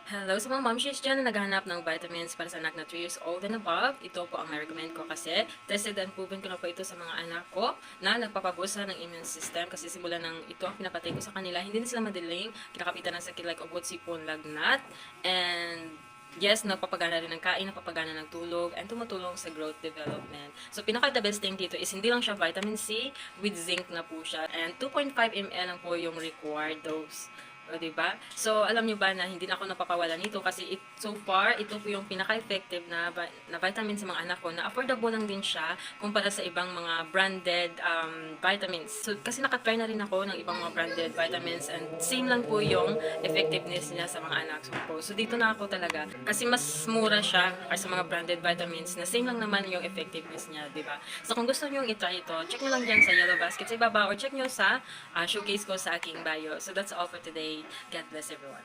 Hello sa mga momshies dyan na naghahanap ng vitamins para sa anak na 3 years old and above. Ito po ang na-recommend ko kasi tested and proven ko na po ito sa mga anak ko na nagpapabusa ng immune system kasi simula ng ito ang pinapatay ko sa kanila. Hindi na sila madaling kinakapitan ng sakit like ugot, sipon, lagnat, and yes, napapagana rin ng kain, napapagana ng tulog, and tumutulong sa growth development. So, pinaka-the best thing dito is hindi lang siya vitamin C, with zinc na po siya. And 2.5 ml lang po yung required dose. O, diba? So, alam nyo ba na hindi na ako napapawala nito kasi so far, ito po yung pinaka-effective na vitamin sa mga anak ko na affordable lang din siya kumpara sa ibang mga branded vitamins. So, kasi nakatry na rin ako ng ibang mga branded vitamins and same lang po yung effectiveness niya sa mga anak ko. So, dito na ako talaga kasi mas mura siya as sa mga branded vitamins na same lang naman yung effectiveness niya, diba? So, kung gusto nyo i-try ito, check nyo lang dyan sa yellow basket sa ibaba or check nyo sa showcase ko sa aking bio. So, that's all for today. God bless everyone.